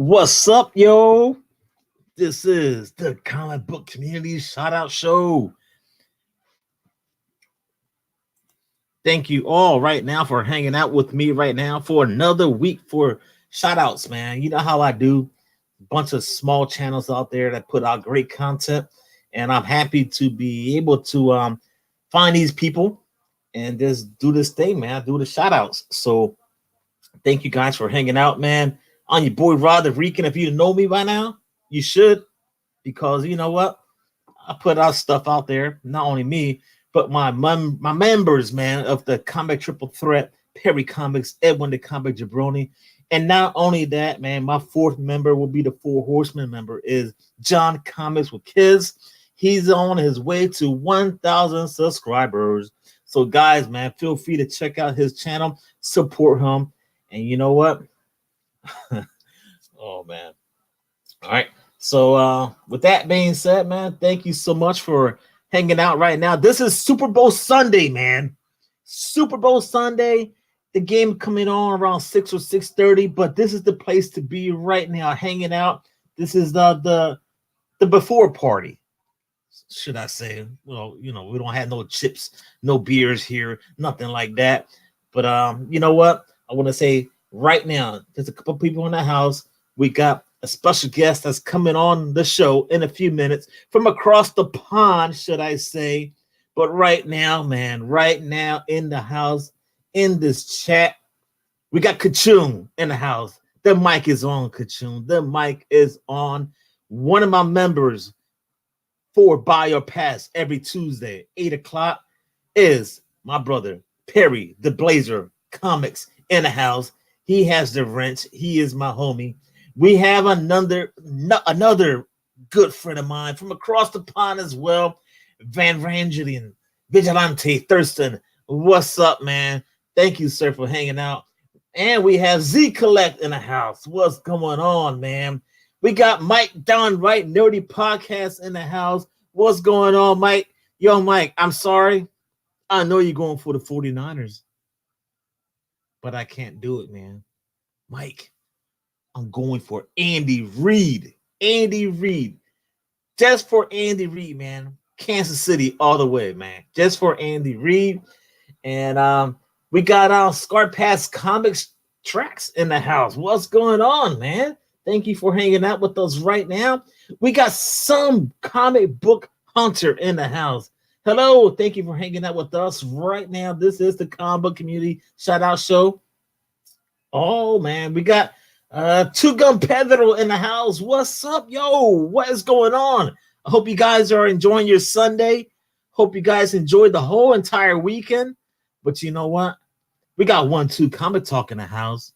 What's up, yo? This is the Comic Book Community Shout Out Show. Thank you all right now for hanging out with me right now for another week for shout outs, man. You know how I do. A bunch of small channels out there that put out great content, and I'm happy to be able to find these people and just do this thing, man. Do the shout outs. So thank you guys for hanging out, man. I'm your boy Rod the Rican. If you didn't know me by now, you should, because you know what? I put out stuff out there, not only me, but my members, man, of the Comic Triple Threat, Perry Comics, Edwin the Comic Jabroni. And not only that, man, my fourth member will be the Four Horsemen member, is John Comics with Kids. He's on his way to 1,000 subscribers. So guys, man, feel free to check out his channel, support him. And you know what? Oh, man. All right. So with that being said, man, thank you so much for hanging out right now. This is Super Bowl Sunday, man. Super Bowl Sunday. The game coming on around 6 or 6:30, but this is the place to be right now, hanging out. This is the before party, should I say. Well, you know, we don't have no chips, no beers here, nothing like that. But you know what? I want to say right now, there's a couple people in the house. We got a special guest that's coming on the show in a few minutes from across the pond, should I say. But right now, man, right now in the house, in this chat, we got Kachun in the house. The mic is on, Kachun. The mic is on. One of my members for Buy Your Pass every Tuesday, 8 o'clock, is my brother, Perry, the Blazer Comics, in the house. He has the wrench. He is my homie. We have another good friend of mine from across the pond as well, Van Rangelian, Vigilante Thurston. What's up, man? Thank you, sir, for hanging out. And we have Z Collect in the house. What's going on, man? We got Mike Downright Nerdy Podcast in the house. What's going on, Mike? Yo, Mike, I'm sorry. I know you're going for the 49ers, but I can't do it, man. Mike, I'm going for Andy Reid. Andy Reid. Just for Andy Reid, man. Kansas City all the way, man. Just for Andy Reid. And we got Scar Pass Comics Tracks in the house. What's going on, man? Thank you for hanging out with us right now. We got some comic book hunter in the house. Hello. Thank you for hanging out with us right now. This is the Comic Book Community Shout Out Show. Oh, man. We got Two Gun Pedro in the house. What's up, yo? What is going on? I hope you guys are enjoying your Sunday. Hope you guys enjoyed the whole entire weekend. But you know what? We got 1-2 Comic Talk in the house.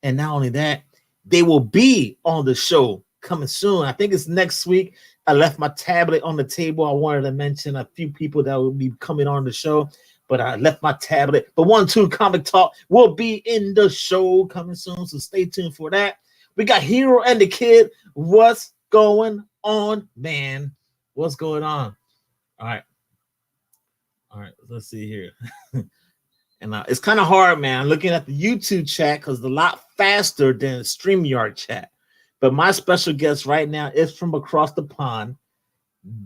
And not only that, they will be on the show coming soon. I think it's next week. I left my tablet on the table. I wanted to mention a few people that will be coming on the show, but I left my tablet. But 1-2 Comic Talk will be in the show coming soon, so stay tuned for that. We got Hero and the Kid. What's going on, man? What's going on? All right, let's see here. And it's kind of hard, man. I'm looking at the YouTube chat because it's a lot faster than the StreamYard chat. But my special guest right now is from across the pond.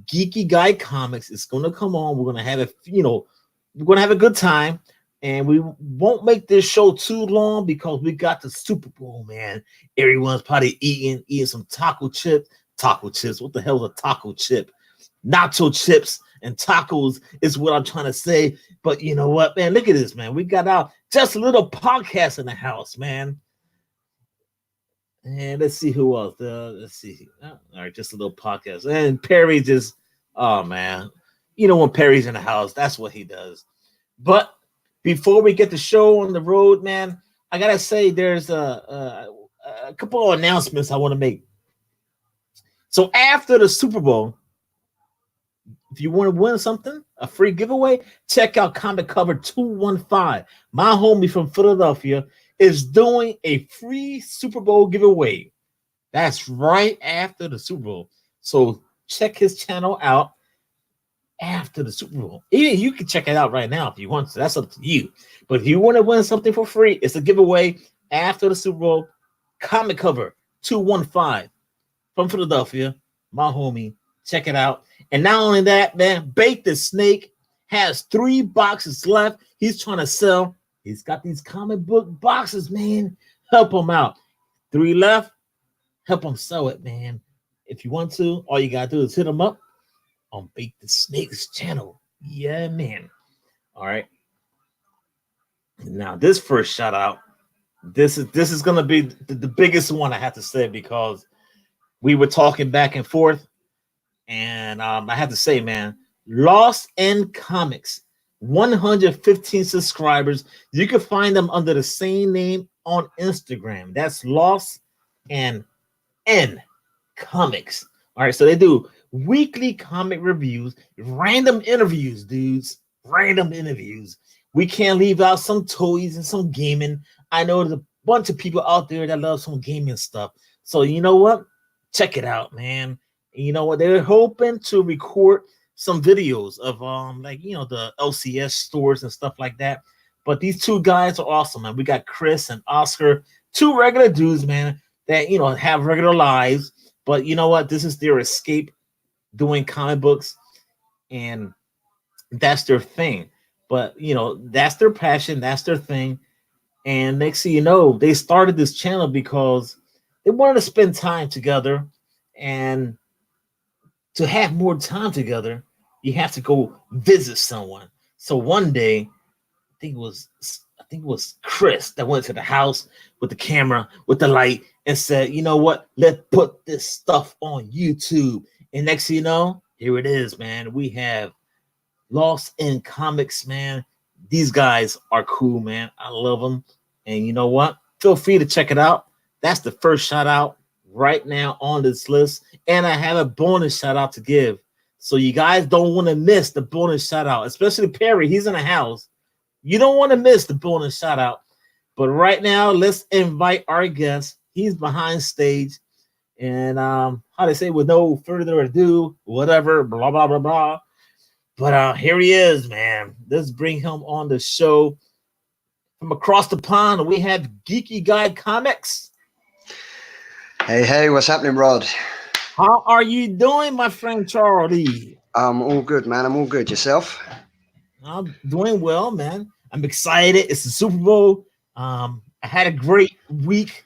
Geeky Guy Comics is going to come on. We're going to have we're going to have a good time. And we won't make this show too long because we got the Super Bowl, man. Everyone's probably eating some taco chips. Taco chips. What the hell is a taco chip? Nacho chips and tacos is what I'm trying to say. But you know what, man? Look at this, man. We got our Just a Little podcast in the house, man. And let's see who else. Let's see. All right, Just a Little podcast. And Perry just, oh, man. You know, when Perry's in the house, that's what he does. But before we get the show on the road, man, I got to say there's a couple of announcements I want to make. So after the Super Bowl, if you want to win something, a free giveaway, check out Comic Cover 215. My homie from Philadelphia is doing a free Super Bowl giveaway. That's right after the Super Bowl. So check his channel out after the Super Bowl. You can check it out right now if you want to. That's up to you. But if you want to win something for free, it's a giveaway after the Super Bowl. Comic Cover 215 from Philadelphia, my homie. Check it out. And not only that, man, Bake the Snake has 3 boxes left. He's trying to sell. He's got these comic book boxes, man. Help him out. 3 left. Help him sell it, man. If you want to, all you gotta do is hit him up on Bake the Snake's channel. Yeah, man. All right. Now, this first shout out, this is gonna be the biggest one I have to say, because we were talking back and forth, and I have to say, man, Lost in Comics, 115 subscribers. You can find them under the same name on Instagram. That's Lost and N Comics. All right, so they do weekly comic reviews, random interviews, dudes, random interviews. We can't leave out some toys and some gaming. I know there's a bunch of people out there that love some gaming stuff. So you know what? Check it out, man. And you know what? They're hoping to record some videos of like, you know, the LCS stores and stuff like that. But these 2 guys are awesome, man. We got Chris and Oscar, 2 regular dudes, man, that, you know, have regular lives. But you know what? This is their escape, doing comic books, and that's their thing. But you know, that's their passion, that's their thing. And next thing you know, they started this channel because they wanted to spend time together, and to have more time together, you have to go visit someone. So one day, I think it was Chris that went to the house with the camera, with the light, and said, you know what, let's put this stuff on YouTube. And next thing you know, here it is, man. We have Lost in Comics, man. These guys are cool, man. I love them. And you know what? Feel free to check it out. That's the first shout out right now on this list. And I have a bonus shout out to give. So you guys don't want to miss the bonus shout out, especially Perry. He's in the house. You don't want to miss the bonus shout out. But right now, let's invite our guest. He's behind stage. And how they say, with no further ado, whatever, blah, blah, blah, blah. But here he is, man. Let's bring him on the show. From across the pond, we have Geeky Guy Comics. Hey, what's happening, Rod? How are you doing, my friend Charlie? I'm all good, man. I'm all good. Yourself? I'm doing well, man. I'm excited. It's the Super Bowl. I had a great week,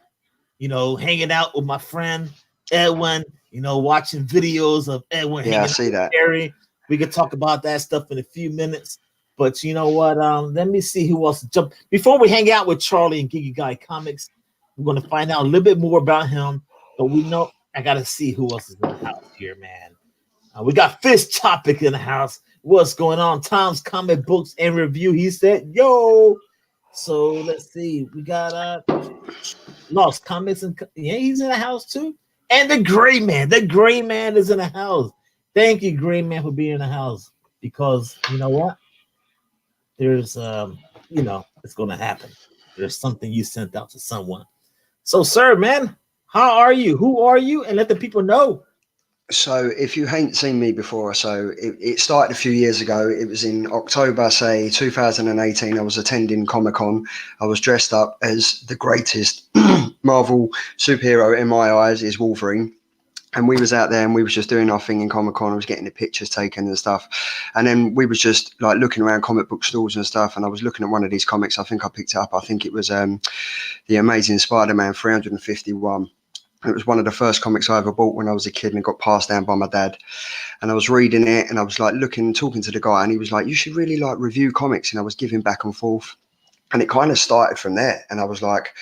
you know, hanging out with my friend Edwin, you know, watching videos of Edwin. Yeah, I see that. Gary. We could talk about that stuff in a few minutes. But you know what? Let me see who else to jump. Before we hang out with Charlie and Geeky Guy Comics, we're going to find out a little bit more about him. But we know I got to see who else is in the house here, man. We got Fish Topic in the house. What's going on? Tom's Comic Books and Review. He said, yo. So let's see. We got Lost Comics. And yeah, he's in the house too. And the Gray Man. The Gray Man is in the house. Thank you, Gray Man, for being in the house, because you know what? There's, you know, it's going to happen. There's something you sent out to someone. So, sir, man, how are you? Who are you? And let the people know. So, if you ain't seen me before, so it started a few years ago. It was in October, say 2018. I was attending Comic-Con. I was dressed up as the greatest Marvel superhero in my eyes is Wolverine. And we was out there and we was just doing our thing in Comic-Con. I was getting the pictures taken and stuff. And then we was just like looking around comic book stores and stuff. And I was looking at one of these comics. I think I picked it up. I think it was The Amazing Spider-Man 351. It was one of the first comics I ever bought when I was a kid and it got passed down by my dad. And I was reading it and I was like talking to the guy, and he was like, you should really like review comics. And I was giving back and forth. And it kind of started from there. And I was like,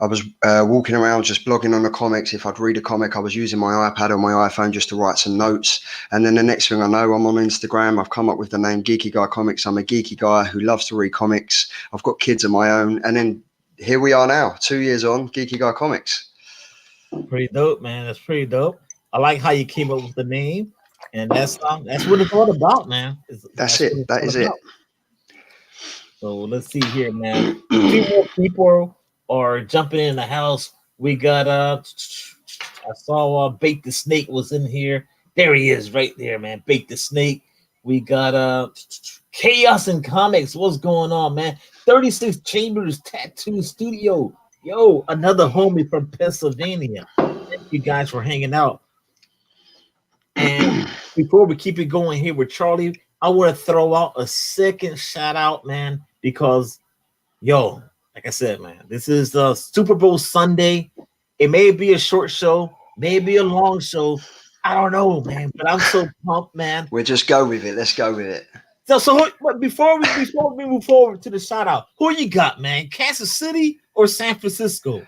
I was walking around just blogging on the comics. If I'd read a comic, I was using my iPad or my iPhone just to write some notes. And then the next thing I know, I'm on Instagram. I've come up with the name Geeky Guy Comics. I'm a geeky guy who loves to read comics. I've got kids of my own. And then here we are now, 2 years on, Geeky Guy Comics. Pretty dope, man. That's pretty dope. I like how you came up with the name. And that's what it's all about, man. That's it. That is it. So let's see here, man. A few more people are jumping in the house. We got I saw Bake the Snake was in here. There he is right there, man. Bake the Snake. We got Chaos in Comics. What's going on, man? 36 Chambers Tattoo Studio. Yo, another homie from Pennsylvania. Thank you guys for hanging out. And before we keep it going here with Charlie, I want to throw out a second shout out, man, because yo, like I said, man, this is the Super Bowl Sunday. It may be a short show, maybe a long show. I don't know, man, but I'm so pumped, man. We'll just go with it. Let's go with it. But before we move forward to the shout out, who you got, man? Kansas City or San Francisco?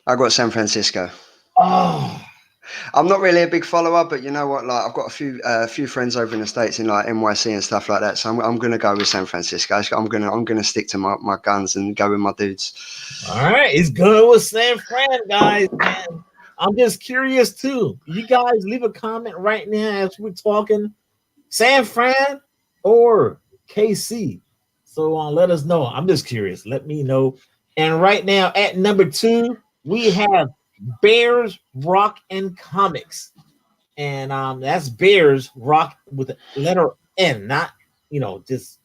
I got San Francisco. Oh, I'm not really a big follower, but you know what? Like, I've got a few friends over in the States in like NYC and stuff like that. So I'm gonna go with San Francisco. I'm gonna stick to my guns and go with my dudes. all right, it's good with San Fran, guys. Man, I'm just curious too. You guys leave a comment right now as we're talking. San Fran or KC? So let us know. I'm just curious. Let me know. And right now at number 2, we have Bears Rock and Comics, and that's Bears Rock with the letter N, not just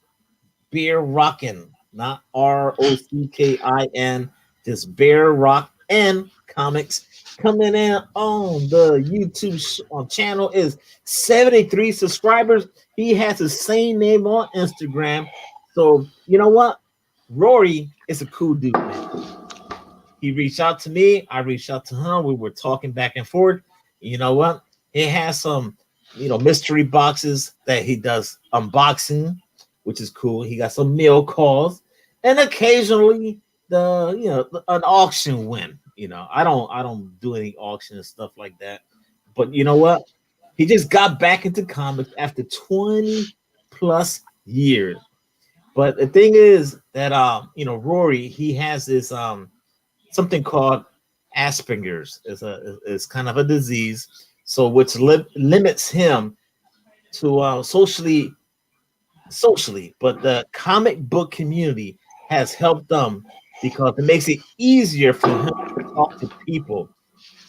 Bear Rockin', not ROCKIN, just Bear Rock and Comics. Coming in on the YouTube channel is 73 subscribers. He has the same name on Instagram. So you know what? Rory is a cool dude, man. He reached out to me. I reached out to him. We were talking back and forth. You know what? He has some, mystery boxes that he does unboxing, which is cool. He got some mail calls, and occasionally an auction win. I don't do any auction and stuff like that. But you know what? He just got back into comics after 20 plus years. But the thing is that Rory, he has this something called Asperger's. Is kind of a disease, so which limits him to socially. But the comic book community has helped them because it makes it easier for him to talk to people.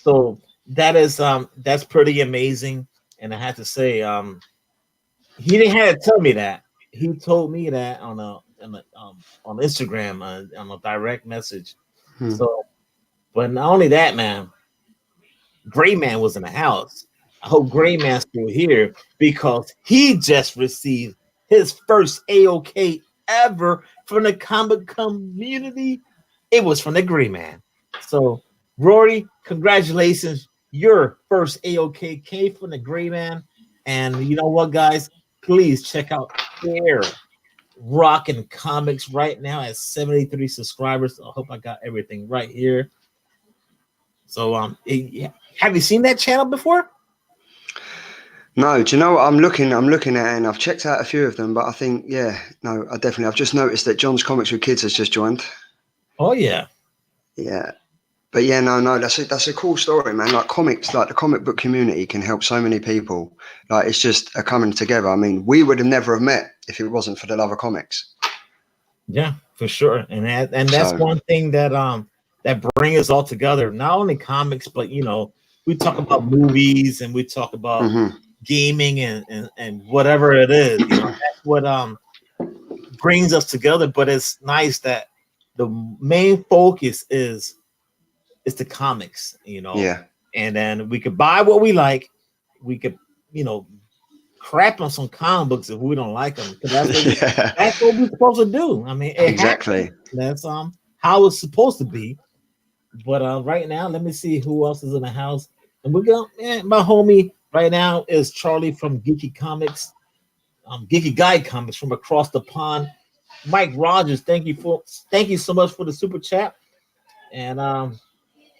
So that's pretty amazing. And I have to say, he didn't have to tell me that. He told me that on Instagram on a direct message. So, but not only that, man, Gray Man was in the house. I hope Gray Man's still here because he just received his first AOK ever from the comic community. It was from the Gray Man. So, Rory, congratulations. Your first AOK came from the Gray Man. And you know what, guys? Please check out Bear Rockin' Comics right now at 73 subscribers. I hope I got everything right here. So, have you seen that channel before? No, do you know what I'm looking at it, and I've checked out a few of them, but I think, I've just noticed that John's Comics with Kids has just joined. Oh yeah. Yeah. But yeah, no, that's a cool story, man. Like comics, like the comic book community can help so many people. Like it's just a coming together. I mean, we would have never have met if it wasn't for the love of comics. Yeah, for sure. And that's one thing that that brings us all together. Not only comics, but we talk about movies and we talk about gaming and whatever it is. That's what brings us together. But it's nice that the main focus is the comics, Yeah. And then we could buy what we like. We could, crap on some comic books if we don't like them. That's what we're supposed to do. I mean, exactly. That's how it's supposed to be. But right now, let me see who else is in the house. And we're going. My homie right now is Charlie from Geeky Comics, Geeky Guy Comics from across the pond. Mike Rogers, thank you so much for the super chat. And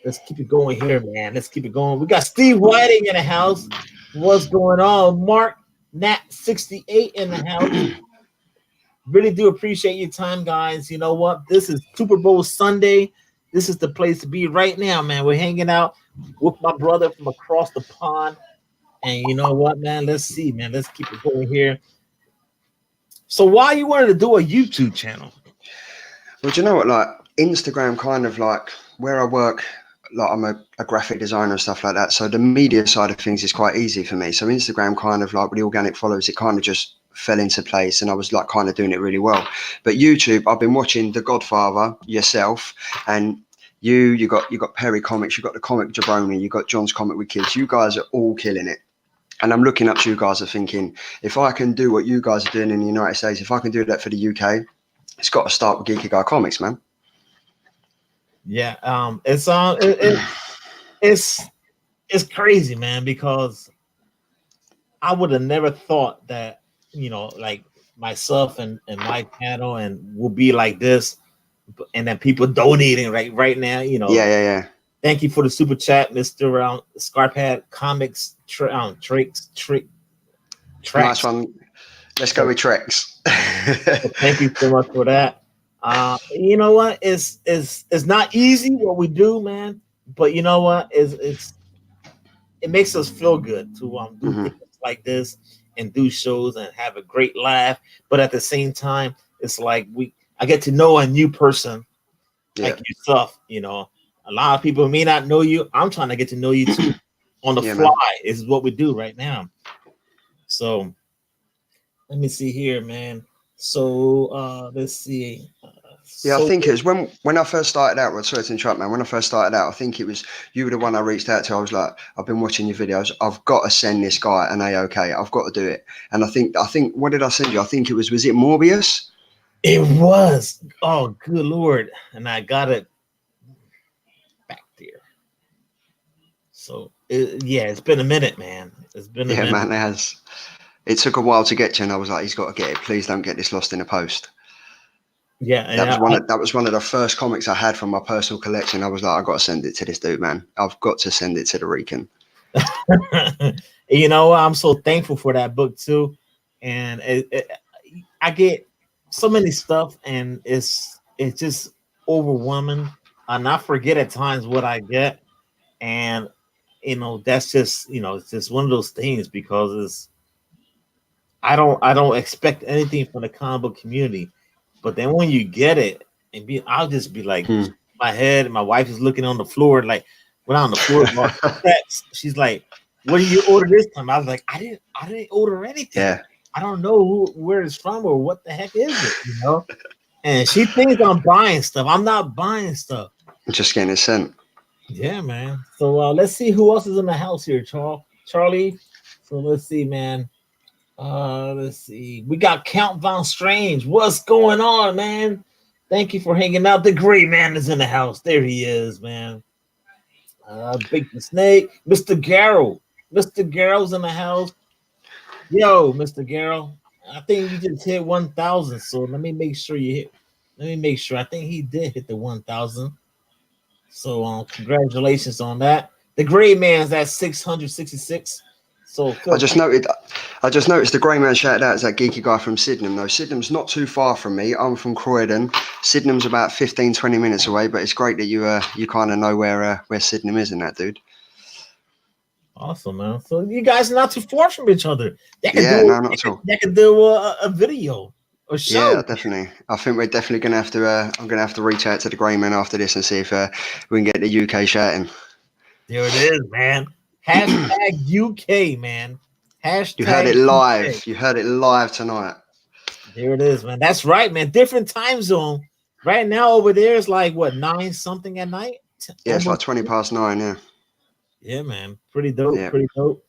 let's keep it going here, man. Let's keep it going. We got Steve Whiting in the house. What's going on? Mark Nat 68 in the house. Really do appreciate your time, guys. You know what? This is Super Bowl Sunday. This is the place to be right now, man. We're hanging out with my brother from across the pond. And you know what, man? Let's see, man. Let's keep it going here. So why you wanted to do a YouTube channel? Well, do you know what? Like Instagram kind of like where I work, like I'm a graphic designer and stuff like that. So the media side of things is quite easy for me. So Instagram kind of like with the organic followers, it kind of just fell into place and I was like kind of doing it really well. But YouTube, I've been watching The Godfather, yourself, and You got Perry Comics, you got the Comic Jabroni, you got John's Comic with Kids. You guys are all killing it. And I'm looking up to you guys and thinking, if I can do what you guys are doing in the United States, if I can do that for the UK, it's got to start with Geeky Guy Comics, man. Yeah, it's crazy, man, because I would have never thought that, like myself and my channel and will be like this, and then people donating right now, Yeah. Thank you for the super chat, Mr. Scarpad Comics Tricks. Nice one. Let's go with Trex. Thank you so much for that. You know what? It's not easy what we do, man. But you know what? It makes us feel good to do things like this and do shows and have a great laugh. But at the same time, it's like I get to know a new person like yourself. A lot of people may not know you. I'm trying to get to know you too on the fly. Man. Is what we do right now. So let me see here, man. So let's see. I think it was when I first started out. Sorry to interrupt, man. When I first started out, I think it was you were the one I reached out to. I was like, I've been watching your videos. I've got to send this guy an AOK. I've got to do it. And I think what did I send you? I think it was it Morbius? It was. Oh, good Lord. And I got it back there. So it's been a minute, man. It's been a minute. Man, it has. It took a while to get to, and I was like, he's got to get it. Please don't get this lost in the post. Yeah, that was one of the first comics I had from my personal collection. I was like, I got to send it to this dude, man. I've got to send it to the Rican. I'm so thankful for that book too, and I get so many stuff, and it's just overwhelming, and I forget at times what I get, and that's just it's just one of those things because I don't expect anything from the comic book community. But then when you get it, I'll just be like, my head, and my wife is looking on the floor, like, when I'm on the floor, she's like, "What did you order this time?" I was like, "I didn't order anything. Yeah. I don't know where it's from or what the heck is it, And she thinks I'm buying stuff. I'm not buying stuff. I'm just getting it sent. Yeah, man. So let's see who else is in the house here, Charlie. So let's see, man. Let's see. We got Count Von Strange. What's going on, man? Thank you for hanging out. The Gray Man is in the house. There he is, man. Big the Snake. Mr. Garrow. Mr. Garrow's in the house. Yo, Mr. Garrow. I think you just hit 1,000. So let me make sure you hit. Let me make sure. I think he did hit the 1,000. So congratulations on that. The Gray Man's at 666. So I just noticed the Grey Man shouted out is that geeky guy from Sydenham. Though Sydenham's not too far from me. I'm from Croydon. Sydenham's about 15-20 minutes away, but it's great that you kind of know where Sydenham is and that, dude. Awesome, man. So you guys are not too far from each other. Not at all. They could do a video or show. Yeah, definitely. I think we're definitely gonna have to. I'm gonna have to reach out to the Grey Man after this and see if we can get the UK shouting. There it is, man. Hashtag UK, man. Hashtag you heard it live. UK. You heard it live tonight. There it is, man. That's right, man. Different time zone. Right now over there is like what, 9 something at night? Yeah, it's like 20 past 9. Yeah. Yeah, man. Pretty dope. Yeah. Pretty dope.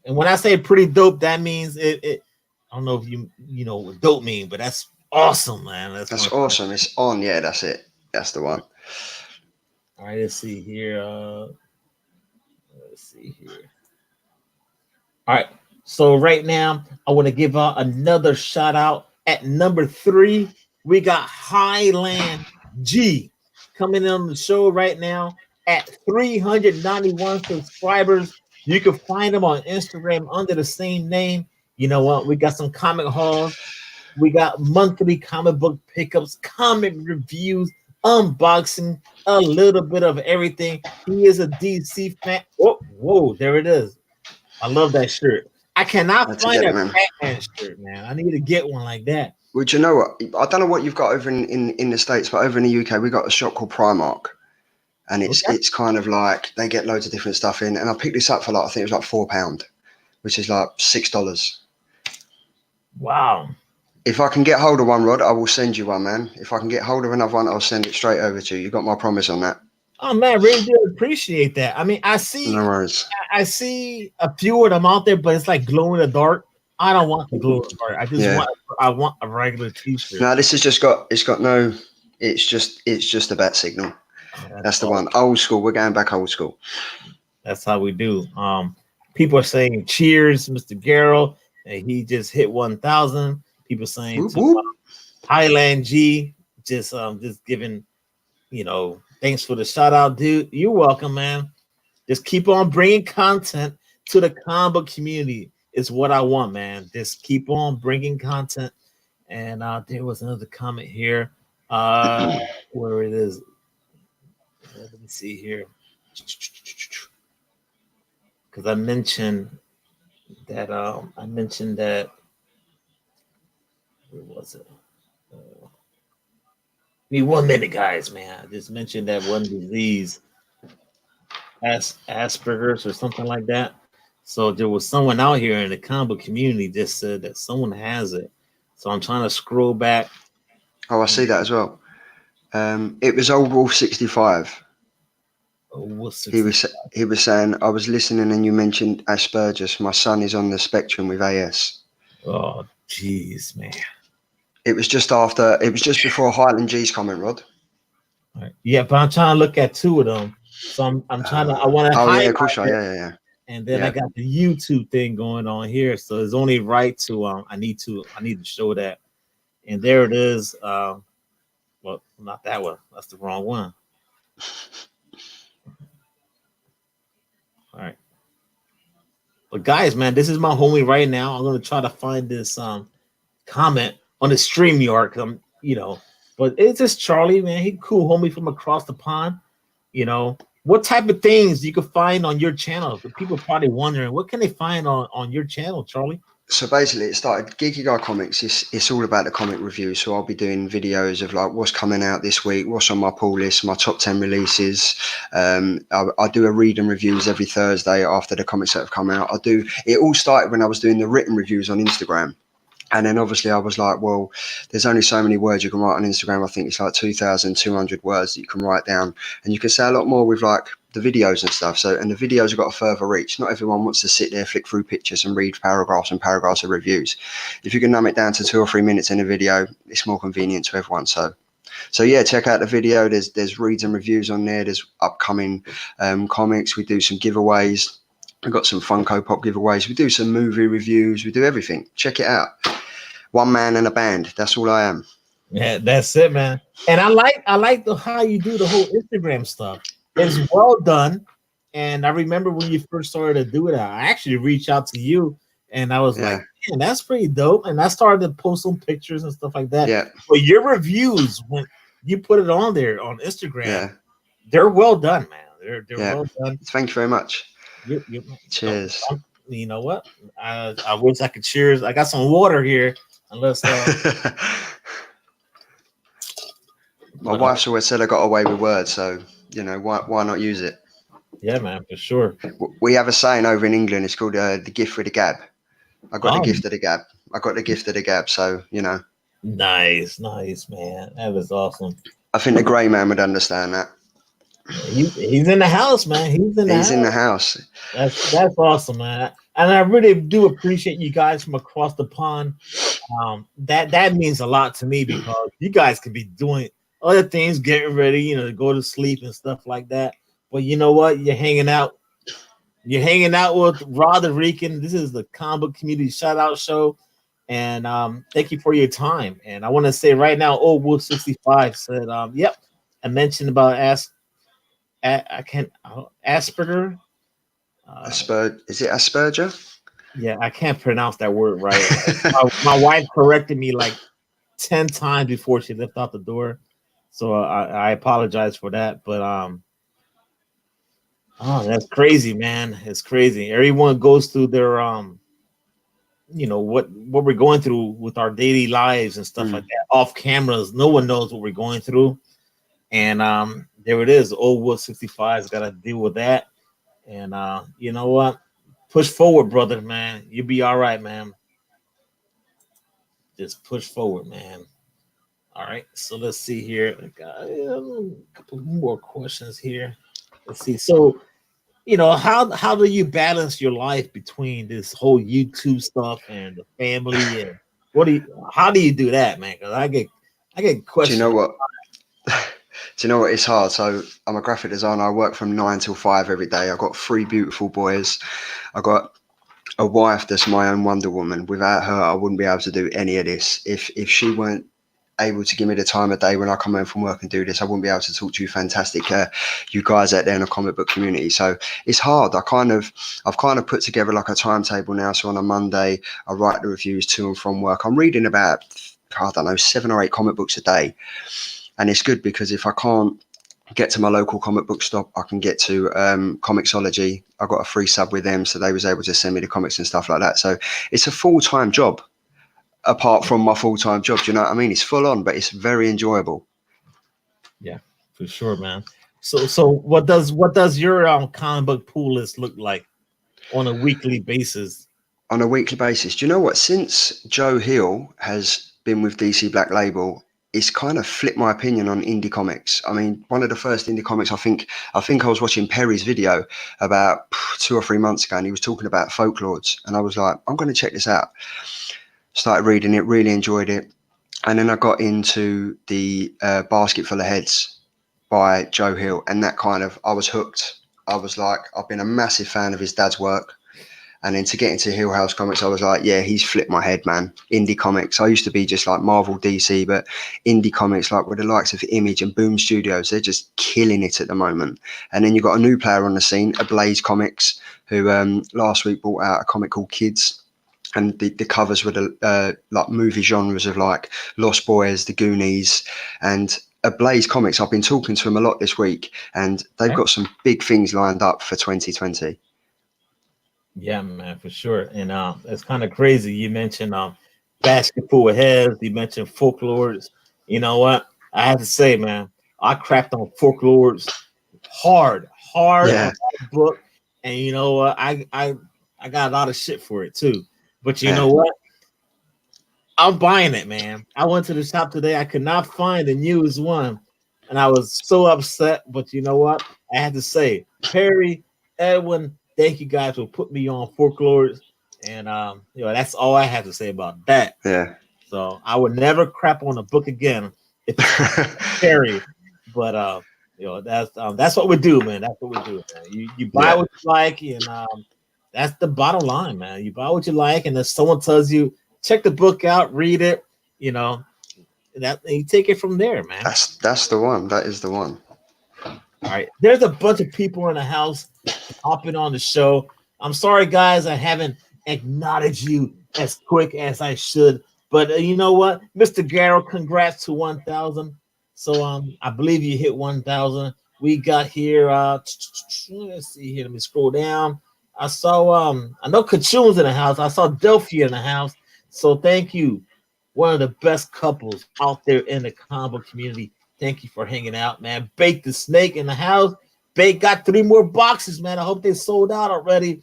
And when I say pretty dope, that means it I don't know if you know what dope mean, but that's awesome, man. That's awesome. It's on. Yeah, that's it. That's the one. All right, let's see here. All right. So right now, I want to give out another shout out. At number 3, we got Highland G coming on the show right now at 391 subscribers. You can find them on Instagram under the same name. You know what? We got some comic hauls. We got monthly comic book pickups, comic reviews, unboxing, a little bit of everything. He is a DC fan. Oh, whoa, there it is. I love that shirt. I cannot find a Batman shirt, man. I need to get one like that. Well, do you know what? I don't know what you've got over in the States, but over in the UK, we got a shop called Primark. And it's kind of like they get loads of different stuff in. And I picked this up for I think it was like £4, which is like $6. Wow. If I can get hold of one, Rod, I will send you one, man. If I can get hold of another one, I'll send it straight over to you. You got my promise on that. Oh man, really do appreciate that. I mean, No worries. I see a few of them out there, but it's like glow in the dark. I don't want the glow in the dark. Yeah. I want a regular T-shirt. No, this has it's got no. It's just a bat signal. That's the one. Awesome. Old school. We're going back old school. That's how we do. People are saying cheers, Mr. Garrow, and he just hit 1,000. People saying Whoop, whoop. Highland G, just giving, thanks for the shout out, dude. You're welcome, man. Just keep on bringing content to the comic book community. It's what I want, man. Just keep on bringing content. And there was another comment here. Where it is. Let me see here. Because I mentioned that where was it? Give me 1 minute, guys, man. I just mentioned that one disease, Asperger's or something like that. So there was someone out here in the comic book community just said that someone has it. So I'm trying to scroll back. Oh, I see that as well. It was Old Wolf 65. He was saying, I was listening and you mentioned Asperger's. My son is on the spectrum with AS. Oh, jeez, man. It was just before Highland G's comment, Rod. Right. Yeah, but I'm trying to look at two of them. So I'm trying to. I want to. Oh yeah, of course, yeah. And then I got the YouTube thing going on here, so it's only right to. I need to show that. And there it is. Well, not that one. That's the wrong one. All right. But guys, man, this is my homie right now. I'm gonna try to find this comment on the StreamYard. But it's just Charlie, man. He cool homie from across the pond. What type of things you can find on your channel? People probably wondering, what can they find on your channel, Charlie? So basically, it started Geeky Guy Comics. It's all about the comic review. So I'll be doing videos of like what's coming out this week, what's on my pull list, my top 10 releases. I do a read and reviews every Thursday after the comics that have come out. It all started when I was doing the written reviews on Instagram. And then obviously I was like, well, there's only so many words you can write on Instagram. I think it's like 2,200 words that you can write down. And you can say a lot more with like the videos and stuff. And the videos have got a further reach. Not everyone wants to sit there, flick through pictures and read paragraphs and paragraphs of reviews. If you can numb it down to 2 or 3 minutes in a video, it's more convenient to everyone. So yeah, check out the video. There's reads and reviews on there. There's upcoming comics. We do some giveaways. We've got some Funko Pop giveaways. We do some movie reviews. We do everything. Check it out. One man and a band. That's all I am. Yeah, that's it, man. And I like how you do the whole Instagram stuff. It's well done. And I remember when you first started to do it, I actually reached out to you and I was like, man, that's pretty dope. And I started to post some pictures and stuff like that. Yeah. But your reviews, when you put it on there on Instagram, they're well done, man. They're well done. Thank you very much. Cheers. You know what? I wish I could cheers. I got some water here. Unless my wife's always said I got away with words, so why not use it? Yeah, man, for sure. We have a saying over in England. It's called the gift for the gab. I got the gift of the gab. I got the gift of the gab. So Nice, man. That was awesome. I think the grey man would understand that. He's in the house, man. He's in the house. That's awesome, man. And I really do appreciate you guys from across the pond. That means a lot to me because you guys could be doing other things, getting ready, to go to sleep and stuff like that. But you know what? You're hanging out with Rod the Rican. This is the Comic Book Community Shout Out Show. And thank you for your time. And I want to say right now, Old Wolf 65 said, yep, I mentioned about Asperger. Is it Asperger? Yeah, I can't pronounce that word right. my wife corrected me like 10 times before she left out the door, so I apologize for that. But that's crazy, man. It's crazy. Everyone goes through their what we're going through with our daily lives and stuff like that. Off cameras, no one knows what we're going through, and there it is. Old Wolf 65's got to deal with that. And you know what? Push forward, brother, man. You'll be all right, man. just push forward, man. All right, so let's see here. I got a couple more questions here. Let's see. So, how do you balance your life between this whole YouTube stuff and the family, and how do you do that, man? Because I get Do you know questions. what? Do you know what? It's hard. So I'm a graphic designer. I work from 9 till 5 every day. I've got 3 beautiful boys. I got a wife that's my own Wonder Woman. Without her, I wouldn't be able to do any of this. If she weren't able to give me the time of day when I come home from work and do this, I wouldn't be able to talk to you fantastic you guys out there in the comic book community. So it's hard. I've kind of put together like a timetable now. So on a Monday, I write the reviews to and from work. I'm reading about, I don't know, 7 or 8 comic books a day. And it's good because if I can't get to my local comic book stop, I can get to Comixology. I got a free sub with them, so they was able to send me the comics and stuff like that. So it's a full-time job apart from my full-time job. Do you know what I mean? It's full on, but it's very enjoyable. Yeah, for sure, man. So what does your comic book pool list look like on a weekly basis? On a weekly basis, do you know what? Since Joe Hill has been with DC Black Label, it's kind of flipped my opinion on indie comics. I mean, one of the first indie comics, I think I was watching Perry's video about 2 or 3 months ago, and he was talking about Folklords, and I was like, I'm going to check this out. Started reading it, really enjoyed it, and then I got into the Basket Full of Heads by Joe Hill, and that kind of, I was hooked. I was like, I've been a massive fan of his dad's work. And then to get into Hill House Comics, I was like, yeah, he's flipped my head, man. Indie comics. I used to be just like Marvel, DC, but indie comics, like with the likes of Image and Boom Studios, they're just killing it at the moment. And then you've got a new player on the scene, Ablaze Comics, who last week brought out a comic called Kids. And the covers were the like movie genres of like Lost Boys, The Goonies, and Ablaze Comics. I've been talking to them a lot this week, and they've got some big things lined up for 2020. Yeah, man, for sure. And it's kind of crazy. You mentioned basketball heads. You mentioned folklores. You know what? I have to say, man, I crapped on folklores hard on Yeah, that book. And you know what? I got a lot of shit for it too. But you yeah. know what? I'm buying it, man. I went to the shop today. I could not find the newest one, and I was so upset. But you know what? I had to say, Perry, Edwin, thank you guys for putting me on folklores, and that's all I have to say about that. Yeah. So I would never crap on a book again if it's Perry. But that's what we do, man. That's what we do, man. You buy Yeah. what you like, and that's the bottom line, man. You buy what you like, and if someone tells you check the book out, read it, you know, and you take it from there, man. That's the one. That is the one. All right. There's a bunch of people in the house hopping on the show. I'm sorry, guys, I haven't acknowledged you as quick as I should. But you know what, Mr. Garrow, congrats to 1,000. So I believe you hit 1,000. We got here. Let's see here. Let me scroll down. I saw I know Kachun's in the house. I saw Delphia in the house. So thank you. One of the best couples out there in the combo community. Thank you for hanging out, man. Bake the Snake in the house. Bake got 3 more boxes, man. I hope they sold out already.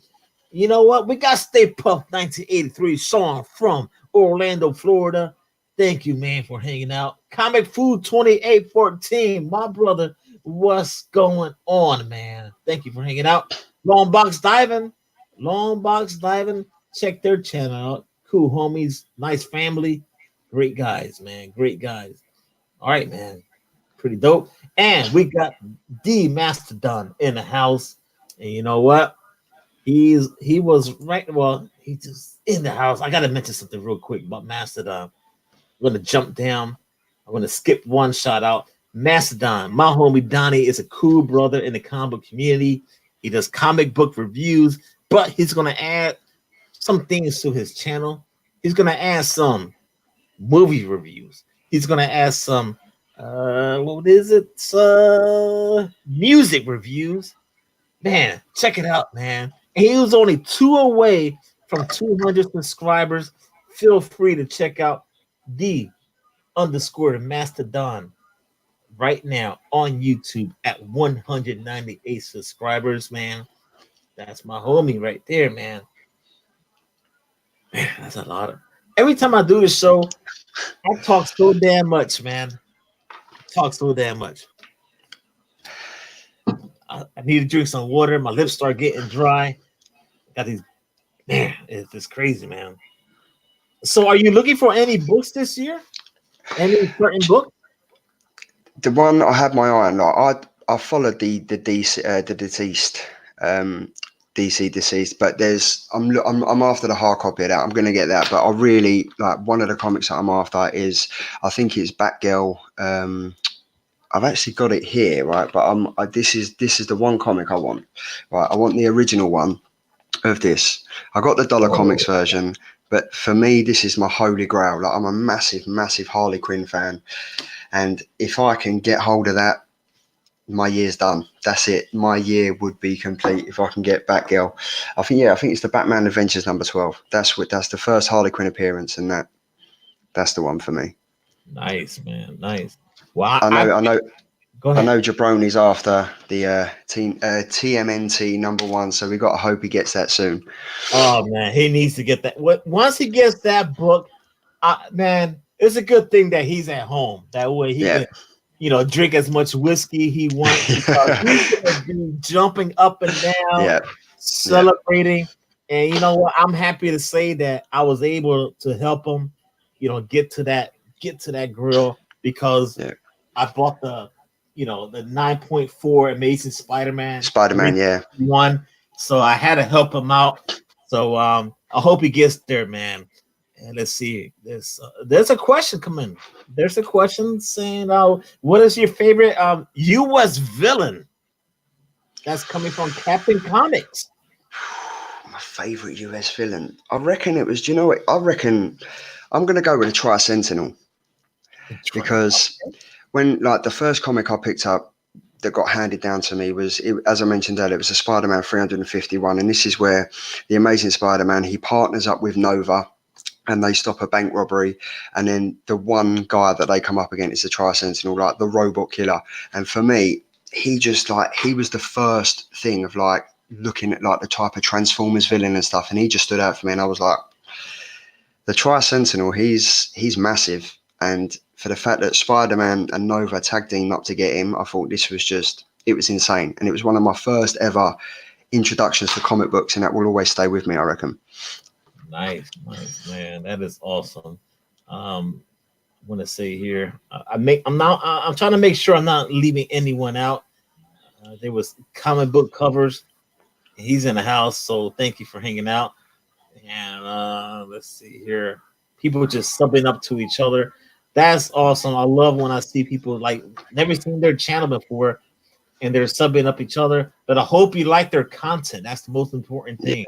You know what? We got Stay Puff 1983, Sean from Orlando, Florida. Thank you, man, for hanging out. Comic Food 2814, my brother. What's going on, man? Thank you for hanging out. Long Box Diving. Long Box Diving. Check their channel out. Cool homies. Nice family. Great guys, man. Great guys. All right, man. Pretty dope. And we got D Mastodon in the house. And you know what? He was right. Well, he just in the house. I gotta mention something real quick about Mastodon. I'm gonna jump down. I'm gonna skip one shout out. Mastodon, my homie Donnie is a cool brother in the comic community. He does comic book reviews, but he's gonna add some things to his channel. He's gonna add some movie reviews. He's gonna add some what is it? Music reviews. Man, check it out, man. And he was only 2 away from 200 subscribers. Feel free to check out the Mastodon right now on YouTube at 198 subscribers, man. That's my homie right there, man. Man, that's a lot of every time I do the show, I talk so damn much, man. Talk so damn much. I need to drink some water. My lips start getting dry. Got these, man. It's just crazy, man. So, are you looking for any books this year? Any certain book? The one I had my eye on, like I followed the DC, the deceased, DC deceased, but I'm after the hard copy of that. I'm going to get that, but I really like one of the comics that I'm after is I think it's Batgirl. I've actually got it here, right? But this is the one comic I want, right? I want the original one of this. I got the Dollar Comics version, but for me, this is my holy grail. Like I'm a massive Harley Quinn fan, and if I can get hold of that, my year's done. That's it. My year would be complete if I can get Batgirl. I think it's the Batman Adventures number 12. That's the first Harley Quinn appearance, and that's the one for me. Nice, man. Nice. Well, I know. Go ahead. I know Jabroni's after the TMNT number 1, so we got to hope he gets that soon. Oh man, he needs to get that. Once he gets that book, man, it's a good thing that he's at home. That way he can, drink as much whiskey he wants. Because he's gonna be jumping up and down, celebrating. And you know what? I'm happy to say that I was able to help him, get to that grill because I bought the 9.4 Amazing Spider-Man. One. So I had to help him out. So I hope he gets there, man. And let's see. There's a question coming. There's a question saying, what is your favorite US villain? That's coming from Captain Comics. My favorite US villain. I reckon it was, do you know what? I reckon I'm gonna go with a Tri-Sentinel. Because when like the first comic I picked up that got handed down to me was, as I mentioned earlier, it was a Spider-Man 351, and this is where the Amazing Spider-Man, he partners up with Nova and they stop a bank robbery, and then the one guy that they come up against is the Tri-Sentinel, like the robot killer. And for me, he was the first thing of like looking at like the type of Transformers villain and stuff, and he just stood out for me, and I was like, the Tri-Sentinel, he's massive. And for the fact that Spider-Man and Nova tag teamed up to get him, I thought it was insane. And it was one of my first ever introductions to comic books, and that will always stay with me, I reckon. Nice, man. That is awesome. I want to say here, I'm trying to make sure I'm not leaving anyone out. There was comic book covers. He's in the house, so thank you for hanging out. And let's see here. People just subbing up to each other. That's awesome. I love when I see people like never seen their channel before and they're subbing up each other. But I hope you like their content. That's the most important thing.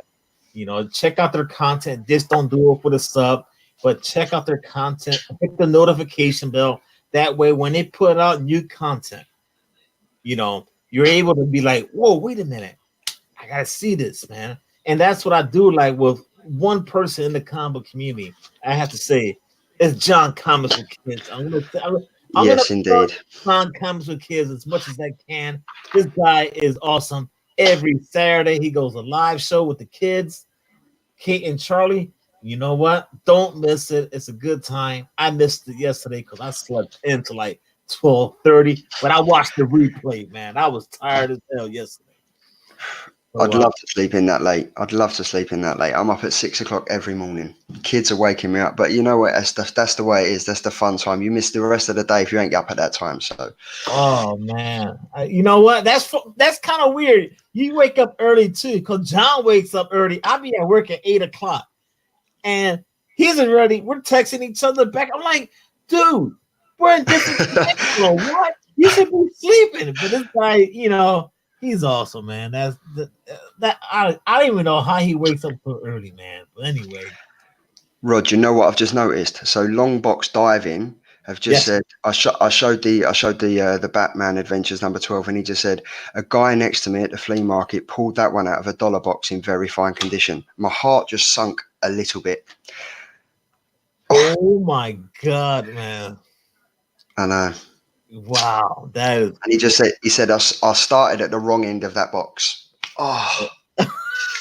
Check out their content. Just don't do it for the sub, but check out their content. Hit the notification bell. That way, when they put out new content, you're able to be like, whoa, wait a minute. I gotta see this, man. And that's what I do. Like with one person in the comic community, I have to say, it's John Comics with Kids. I'm gonna indeed. John Comics with Kids as much as I can. This guy is awesome. Every Saturday he goes a live show with the kids, Kate and Charlie. You know what? Don't miss it. It's a good time. I missed it yesterday because I slept into like 12:30, but I watched the replay, man. I was tired as hell yesterday. I'd love to sleep in that late. I'm up at 6 o'clock every morning. Kids are waking me up, but you know what? That's the way it is. That's the fun time. You miss the rest of the day if you ain't up at that time. So, oh man, you know what? That's kind of weird. You wake up early too, because John wakes up early. I'll be at work at 8 o'clock, and he's already. We're texting each other back. I'm like, dude, we're in different. What? You should be sleeping, but this guy, he's awesome, man. I don't even know how he wakes up so early, man. But anyway, Rod, you know what I've just noticed? So Longbox Diving have just said I showed the Batman Adventures number 12, and he just said a guy next to me at the flea market pulled that one out of a dollar box in very fine condition. My heart just sunk a little bit. Oh my god, man! I know. Wow, that is. And he said I started at the wrong end of that box. Oh,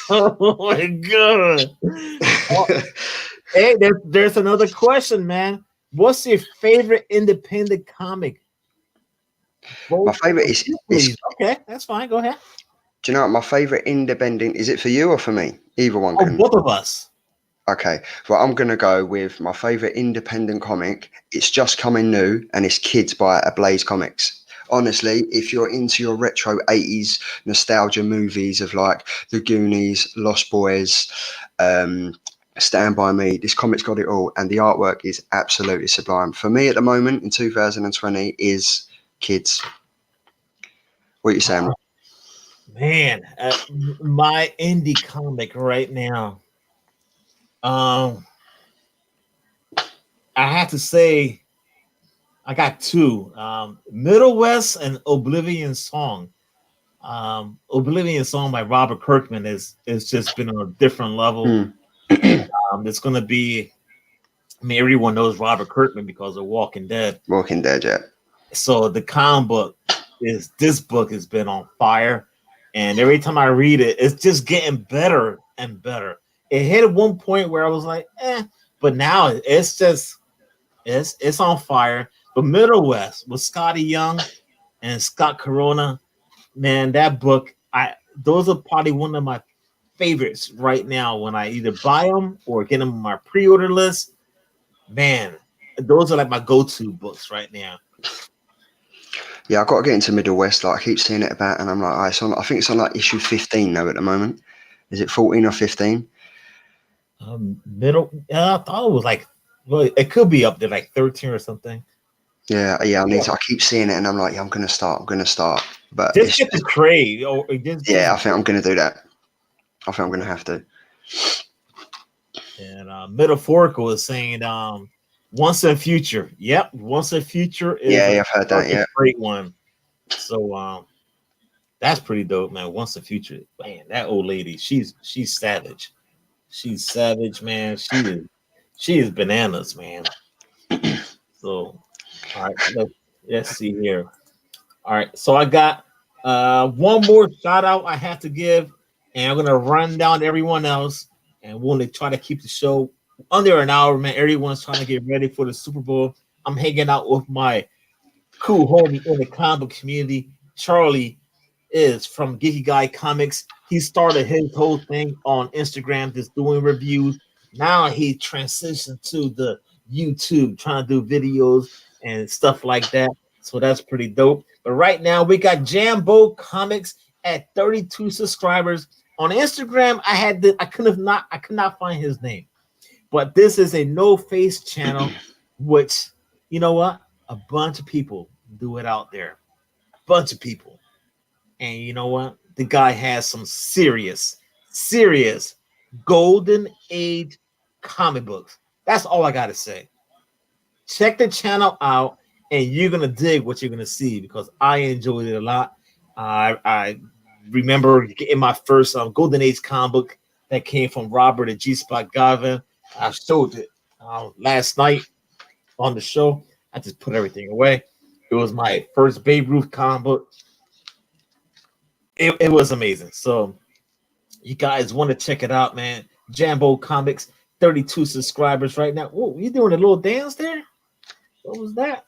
oh my god! Hey, there's another question, man. What's your favorite independent comic? My Both, favorite is please. Okay, that's fine. Go ahead. do you know what my favorite independent is? It for you or for me? Either one Oh, can. both of us. Okay, well, I'm gonna go with my favorite independent comic. It's just coming new, and it's Kids by Ablaze Comics. Honestly, if you're into your retro 80s nostalgia movies of like The Goonies, Lost Boys, um, Stand By Me, this comic's got it all, and the artwork is absolutely sublime. For me at the moment in 2020 is Kids. What are you saying? Man, my indie comic right now. Um, I have to say I got two. Middle West and Oblivion Song. Oblivion Song by Robert Kirkman is just been on a different level. Hmm. It's gonna be. I mean, everyone knows Robert Kirkman because of Walking Dead. Walking Dead, yeah. So the comic book is this book has been on fire, and every time I read it, it's just getting better and better. It hit at one point where I was like, but now it's just it's on fire. But Middle West with Scotty Young and Scott Corona, man, that book, those are probably one of my favorites right now when I either buy them or get them on my pre-order list. Man, those are like my go-to books right now. Yeah, I've got to get into Middle West. Like I keep seeing it about, and I'm like, it's on. I think it's on like issue 15 now at the moment. Is it 14 or 15? I thought it was like, well, it could be up there like 13 or something. Yeah. I need to. I keep seeing it, and I'm like, yeah, I'm gonna start. But Just it's get the crate. Or yeah, I think I'm gonna do that. I think I'm gonna have to. And Metaphorical is saying, once in future. Yep, once in future is Yeah, I've heard that. a Yeah. great one. So that's pretty dope, man. Once in future, man, that old lady, she's savage. She's savage, man. She is bananas, man. So, all right, let's see here. All right, so I got one more shout out I have to give, and I'm gonna run down everyone else, and we're gonna try to keep the show under an hour, man. Everyone's trying to get ready for the Super Bowl. I'm hanging out with my cool homie in the comic community. Charlie is from Geeky Guy Comics. He started his whole thing on Instagram, just doing reviews. Now he transitioned to the YouTube, trying to do videos and stuff like that. So that's pretty dope. But right now we got Jambo Comics at 32 subscribers. On Instagram, I could not find his name. But this is a no face channel, which you know what? A bunch of people do it out there. Bunch of people. And you know what? The guy has some serious golden age comic books. That's all I gotta say. Check the channel out, and you're gonna dig what you're gonna see because I enjoyed it a lot. I remember getting my first golden age comic book that came from Robert and G Spot Gavin. I showed it last night on the show. I just put everything away. It was my first Babe Ruth comic book. It was amazing. So you guys want to check it out, man. Jambo Comics, 32 subscribers right now. Whoa, you doing a little dance there? What was that?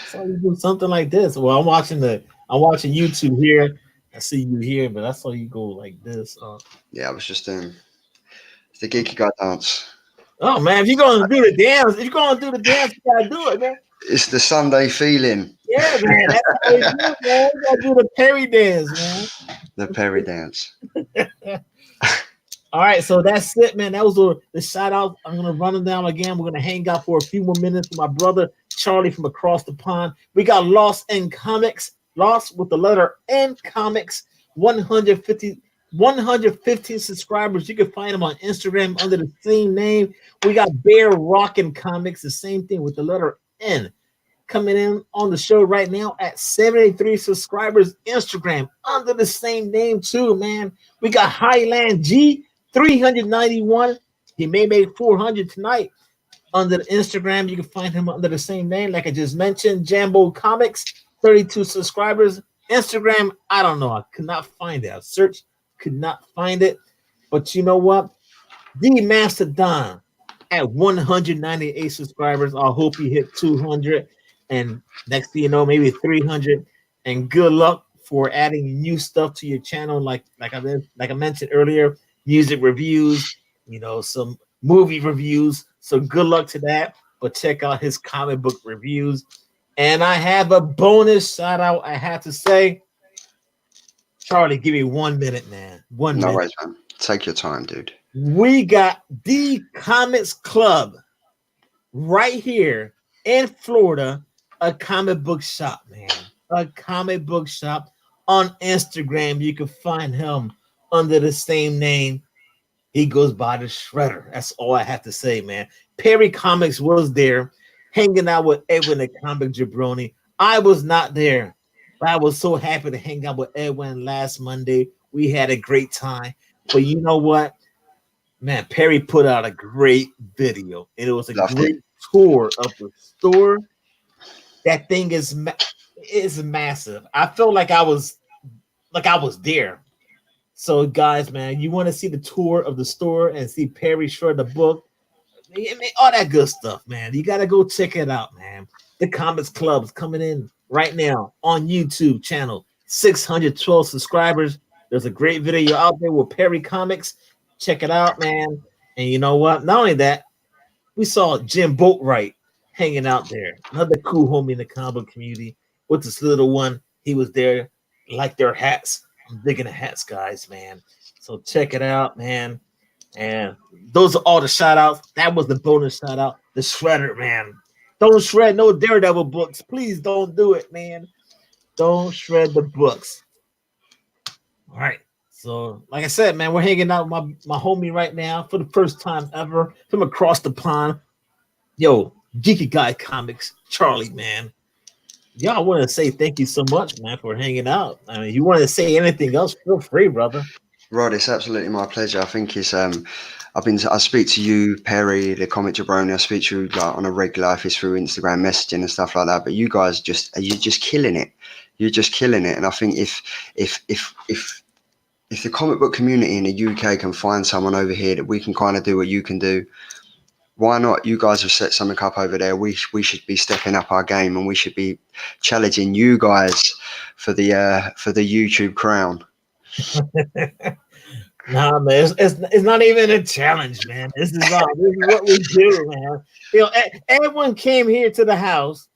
So you do something like this. Well, I'm watching YouTube here. I see you here, but I saw you go like this. Yeah, I was just doing the Geeky Guy dance. Oh man, if you're gonna do the dance, you gotta do it, man. It's the Sunday feeling. Yeah, man, that's how we do it, man. You gotta do the Perry dance, man. The Perry dance. All right, so that's it, man. That was the shout out. I'm gonna run them down again. We're gonna hang out for a few more minutes with my brother Charlie from across the pond. We got Lost in Comics, Lost with the letter N Comics, 115 subscribers. You can find them on Instagram under the same name. We got Bear Rockin' Comics, the same thing with the letter N. Coming in on the show right now at 73 subscribers. Instagram under the same name too, man. We got Highland G, 391. He may make 400 tonight. Under the Instagram, you can find him under the same name, like I just mentioned. Jambo Comics, 32 subscribers. Instagram, I don't know. I could not find it. I searched, could not find it. But you know what? The Mastodon at 198 subscribers. I hope you hit 200, and next thing you know, maybe 300. And good luck for adding new stuff to your channel, like I mentioned earlier, music reviews, some movie reviews. So good luck to that. But check out his comic book reviews. And I have a bonus shout out. I have to say, Charlie, give me 1 minute, man. 1 No minute. worries, man. Take your time, dude. We got the Comics Club right here in Florida, a comic book shop, man. A comic book shop on Instagram. You can find him under the same name. He goes by the Shredder. That's all I have to say, man. Perry Comics was there, hanging out with Edwin the Comic Jabroni. I was not there, but I was so happy to hang out with Edwin last Monday. We had a great time. But you know what? Man, Perry put out a great video, and it was a great tour of the store. That thing is massive. I felt like I was there. So, guys, man, you want to see the tour of the store and see Perry shred the book, all that good stuff, man. You got to go check it out, man. The Comics Club is coming in right now on YouTube channel, 612 subscribers. There's a great video out there with Perry Comics. Check it out, man. And you know what? Not only that, we saw Jim Boatwright hanging out there, another cool homie in the comic community with this little one. He was there, like their hats. I'm digging the hats, guys, man. So check it out, man. And those are all the shout outs. That was the bonus shout out. The Shredder, man. Don't shred no Daredevil books. Please don't do it, man. Don't shred the books. All right. So, like I said, man, we're hanging out with my homie right now for the first time ever from across the pond. Yo, Geeky Guy Comics, Charlie, man. Y'all want to say thank you so much, man, for hanging out. I mean, you want to say anything else, feel free, brother. Rod, it's absolutely my pleasure. I think it's I speak to you, Perry, the comic jabroni. I speak to you like on a regular, if it's through Instagram messaging and stuff like that. But you guys you're just killing it. You're just killing it. And I think if the comic book community in the UK can find someone over here that we can kind of do what you can do, why not? You guys have set something up over there. We should be stepping up our game, and we should be challenging you guys for the YouTube crown. Nah, man, it's not even a challenge, man. This is what we do, man. Everyone came here to the house,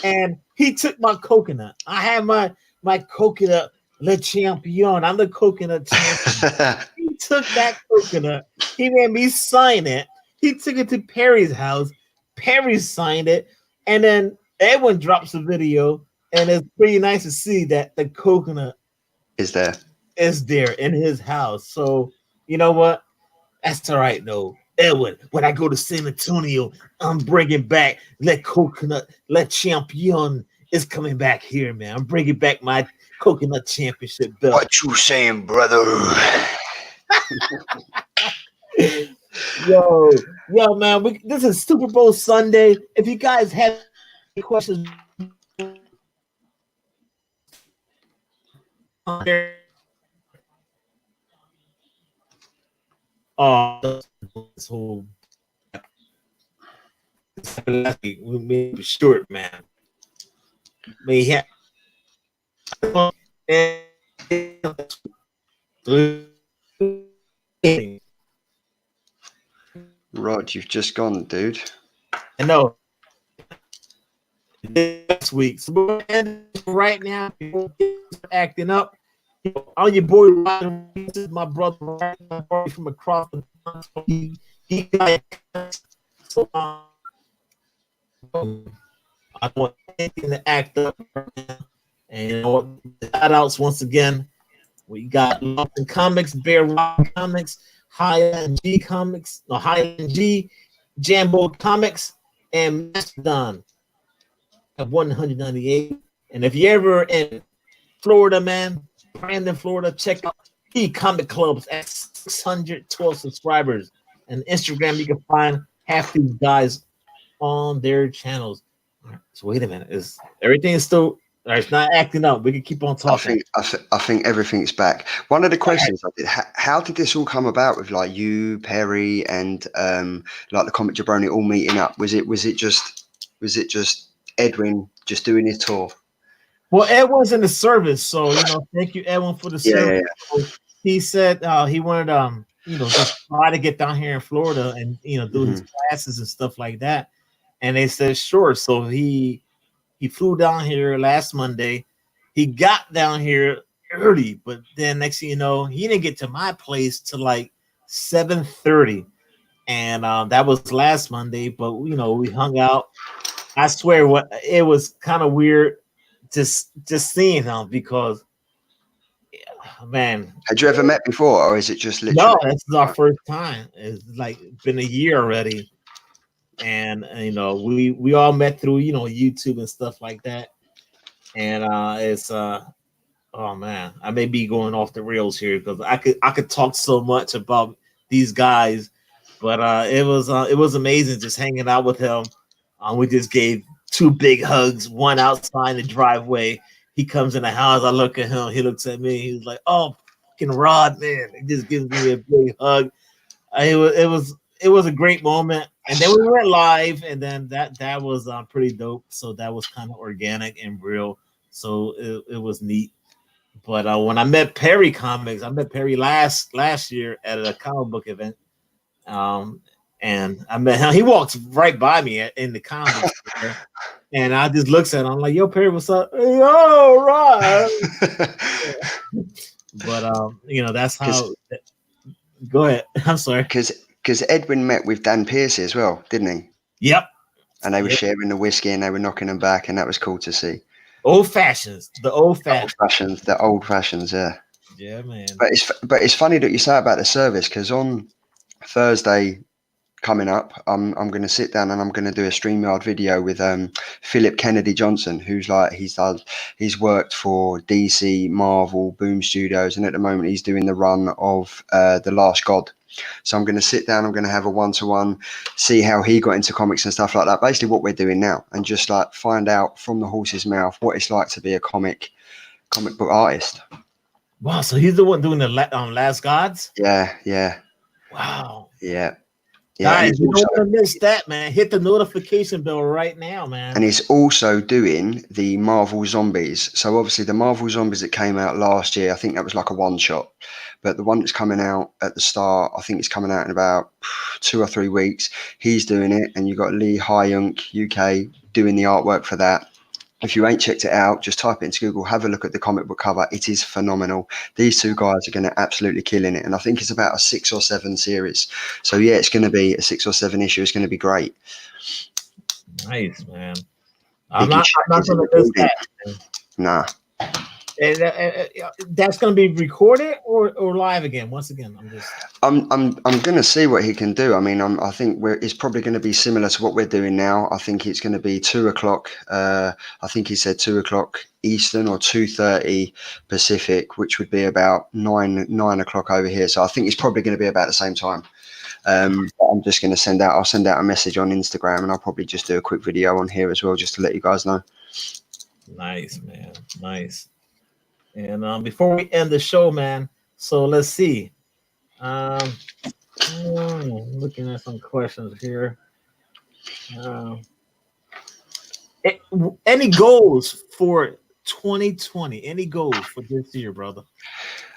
and he took my coconut. I had my coconut Le Champion. I'm the coconut champion. He took that coconut. He made me sign it. He took it to Perry's house. Perry signed it, and then everyone drops a video, and it's pretty nice to see that the coconut is there in his house. So you know what? That's all right, though. Edwin, when I go to San Antonio, I'm bringing back Le Champion is coming back here, man. I'm bringing back my coconut championship belt. What you saying, brother? Yo, man, this is Super Bowl Sunday. If you guys have any questions, this whole we made it short, man. We have Rod, you've just gone, dude. I know. This week, so we're ending right now. People acting up. On your boy, this is my brother from across the pond. So, I want anything to act up. And you know, shout outs once again. We got Lawson Comics, Bear Rock Comics, Highland G Comics, no, Highland G, Jambo Comics, and Mastodon at 198. And if you're ever in Florida, man, Brandon, Florida, check out the Comic Clubs at 612 subscribers. And Instagram, you can find half these guys on their channels. So wait a minute, everything is still All right, it's not acting up. We can keep on talking. I think everything's back. One of the questions I did: how did this all come about with like you, Perry, and like the Comic Jabroni all meeting up? Was it just Edwin just doing his tour? Well, Ed was in the service, so thank you, Edwin, for the Yeah. service. So he said he wanted just try to get down here in Florida and do his classes and stuff like that. And they said sure. So he flew down here last Monday. He got down here early, but then next thing you know, he didn't get to my place till like 7:30, and that was last Monday. But we hung out. I swear, it was kind of weird just seeing him because, man. Had you ever met before, or is it just literally? No, this is our first time. It's like been a year already, and we all met through YouTube and stuff like that. And it's oh man, I may be going off the rails here because I could talk so much about these guys, but it was amazing just hanging out with him. We just gave 2 big hugs, one outside the driveway. He comes in the house. I look at him. He looks at me. He's like, "Oh, fucking Rod, man!" He just gives me a big hug. It was a great moment. And then we went live, and then that was pretty dope. So that was kind of organic and real. So it was neat. But when I met Perry Comics, I met Perry last year at a comic book event. And I met him. He walks right by me in the comic book, and I just looks at him. I'm like, "Yo, Perry, what's up?" Yo, right. But that's how. Go ahead. I'm sorry. Because Edwin met with Dan Piercy as well, didn't he? Yep. And they were sharing the whiskey, and they were knocking them back, and that was cool to see. Old fashions, the old fashions, yeah. Yeah, man. But it's funny that you say about the service, because on Thursday coming up, I'm going to sit down and I'm going to do a StreamYard video with Philip Kennedy Johnson, who's like he's worked for DC, Marvel, Boom Studios, and at the moment he's doing the run of The Last God. So I'm going to sit down, I'm going to have a one-to-one, see how he got into comics and stuff like that. Basically what we're doing now, and just like find out from the horse's mouth what it's like to be a comic book artist. Wow, so he's the one doing the Last Gods? Yeah. Wow. Yeah. Guys, you don't want to miss that, man. Hit the notification bell right now, man. And he's also doing the Marvel Zombies. So obviously the Marvel Zombies that came out last year, I think that was like a one-shot. But the one that's coming out at the start, I think it's coming out in about 2 or 3 weeks. He's doing it, and you've got Lee Hyunk, UK, doing the artwork for that. If you ain't checked it out, just type it into Google, have a look at the comic book cover. It is phenomenal. These 2 guys are going to absolutely kill in it. And I think it's about a 6 or 7 series. So yeah, it's going to be a 6 or 7 issue. It's going to be great. Nice, man. I'm not going to miss that. Nah. And that's going to be recorded or live again. Once again, I'm going to see what he can do. I mean, I think it's probably going to be similar to what we're doing now. I think it's going to be 2 o'clock. I think he said 2 o'clock Eastern or 2:30 Pacific, which would be about 9 o'clock over here. So I think it's probably going to be about the same time. I'm just going to I'll send out a message on Instagram, and I'll probably just do a quick video on here as well, just to let you guys know. Nice, man. Nice. And before we end the show, man, so let's see. Looking at some questions here. Any goals for 2020? Any goals for this year, brother?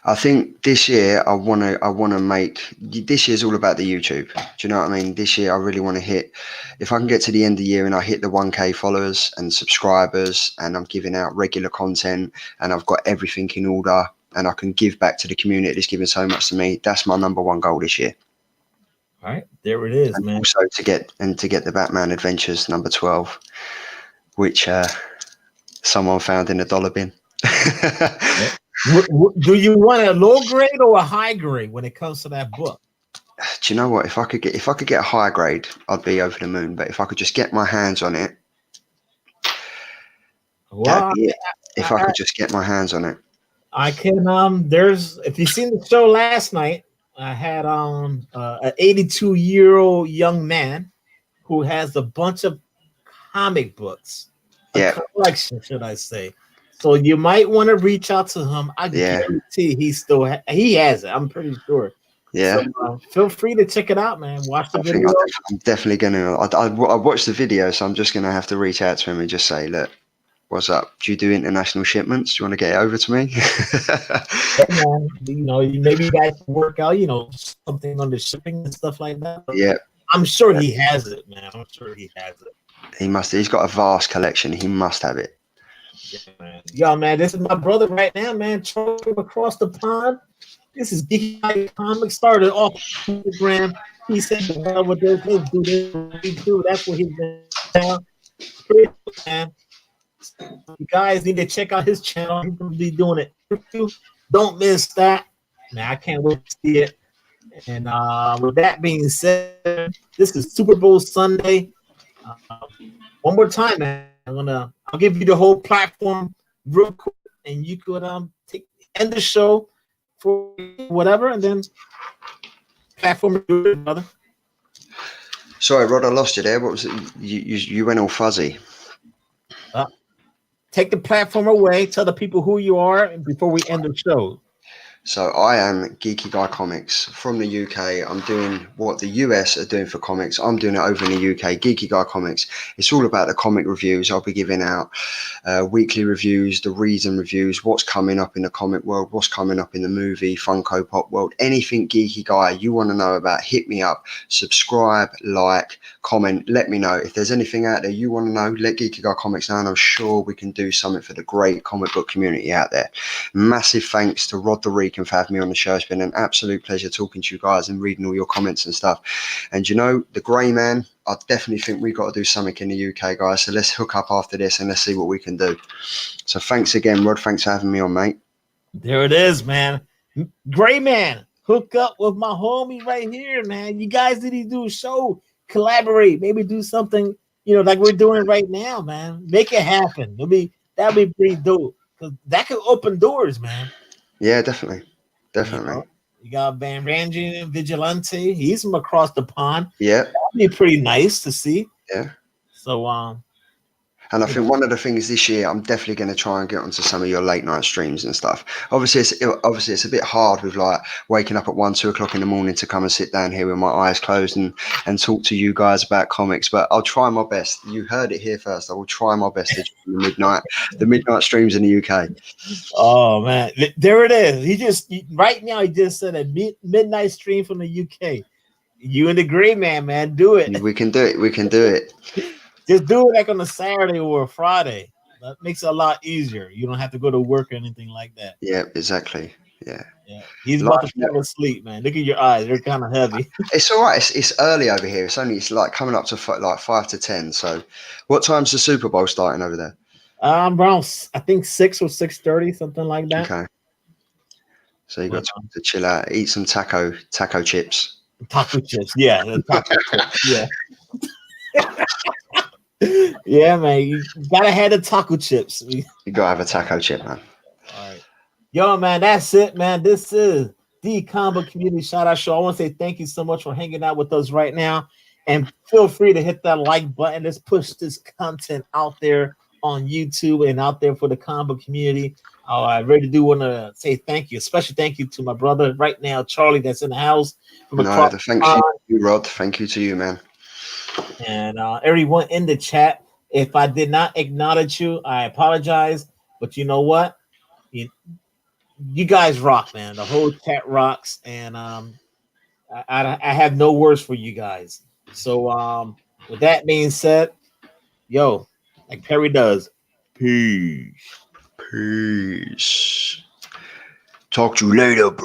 I think this year I want to make, this year's all about the YouTube. Do you know what I mean? This year I really want to hit, if I can get to the end of the year and I hit the 1K followers and subscribers, and I'm giving out regular content, and I've got everything in order, and I can give back to the community that's given so much to me. That's my #1 goal this year. All right, there it is, and man. Also to get the Batman Adventures #12, which someone found in a dollar bin. Yep. Do you want a low grade or a high grade when it comes to that book? Do you know what? If I could get a high grade, I'd be over the moon. But if I could just get my hands on it, well, if I could just get my hands on it, I can. There's, if you've seen the show last night, I had an 82-year-old young man who has a bunch of comic books, a collection, should I say? So you might want to reach out to him. I Yeah. guarantee he has it. I'm pretty sure. Yeah. So feel free to check it out, man. Watch the I think video. I'm definitely going to. I watched the video, so I'm just going to have to reach out to him and just say, look, what's up? Do you do international shipments? Do you want to get it over to me? Yeah, man. Maybe you guys can work out, something on the shipping and stuff like that. But Yeah. I'm sure he has it, man. I'm sure he has it. He must. He's got a vast collection. He must have it. Yeah, man. Yo, man, this is my brother right now, man. Charlie from across the pond. This is Geeky Guy Comics. Started off on Instagram. He said, well, with this, let's do this. That's what he's been now. Pretty cool, man. You guys need to check out his channel. He's going to be doing it. Don't miss that. Man, I can't wait to see it. And with that being said, this is Super Bowl Sunday. One more time, man. I'll give you the whole platform real quick, and you could end the show for whatever, and then platform do it, brother. Sorry, Rod, I lost you there. What was it? You went all fuzzy. Take the platform away. Tell the people who you are before we end the show. So I am Geeky Guy Comics from the UK. I'm doing what the US are doing for comics. I'm doing it over in the UK. Geeky Guy Comics. It's all about the comic reviews. I'll be giving out weekly reviews, the reason reviews, what's coming up in the comic world, what's coming up in the movie, Funko Pop world, anything Geeky Guy you want to know about, hit me up, subscribe, like, comment, let me know. If there's anything out there you want to know, let Geeky Guy Comics know, and I'm sure we can do something for the great comic book community out there. Massive thanks to Rod the Reek for having me on the show. It's been an absolute pleasure talking to you guys and reading all your comments and stuff. And the Grey Man, I definitely think we got to do something in the UK, guys. So let's hook up after this and let's see what we can do. So thanks again, Rod. Thanks for having me on, mate. There it is, man. Grey Man, hook up with my homie right here, man. You guys need to do a show, collaborate, maybe do something, like we're doing right now, man. Make it happen. That'd be pretty dope, because that could open doors, man. Yeah, definitely. You got Van Ranjan Vigilante. He's from across the pond. Yeah. That'd be pretty nice to see. Yeah. So and I think one of the things this year, I'm definitely going to try and get onto some of your late night streams and stuff. Obviously, it's a bit hard with like waking up at 1, 2 o'clock in the morning to come and sit down here with my eyes closed and talk to you guys about comics. But I'll try my best. You heard it here first. I will try my best to do the midnight streams in the UK. Oh man, there it is. Right now he just said a midnight stream from the UK. You and the Grey Man, do it. We can do it. Just do it like on a Saturday or a Friday. That makes it a lot easier. You don't have to go to work or anything like that. Yeah, exactly. Yeah. He's about to fall asleep, man. Look at your eyes; they're kind of heavy. It's all right. It's early over here. It's like coming up to like 5 to 10. So, what time's the Super Bowl starting over there? Around I think 6 or 6:30, something like that. Okay. So you got time to chill out, eat some taco chips. Taco chips, yeah. Taco chips, yeah. Yeah, man. You gotta have the taco chips. You gotta have a taco chip, man. All right. Yo, man, that's it, man. This is the Combo Community Shout Out Show. I want to say thank you so much for hanging out with us right now. And feel free to hit that like button. Let's push this content out there on YouTube and out there for the Combo community. I really do want to say thank you, especially thank you to my brother right now, Charlie, that's in the house. Thank you, Rod. Thank you to you, man. And everyone in the chat, if I did not acknowledge you, I apologize. But you know what? You guys rock, man. The whole chat rocks. And I have no words for you guys. So with that being said, yo, like Perry does, peace. Talk to you later, bro.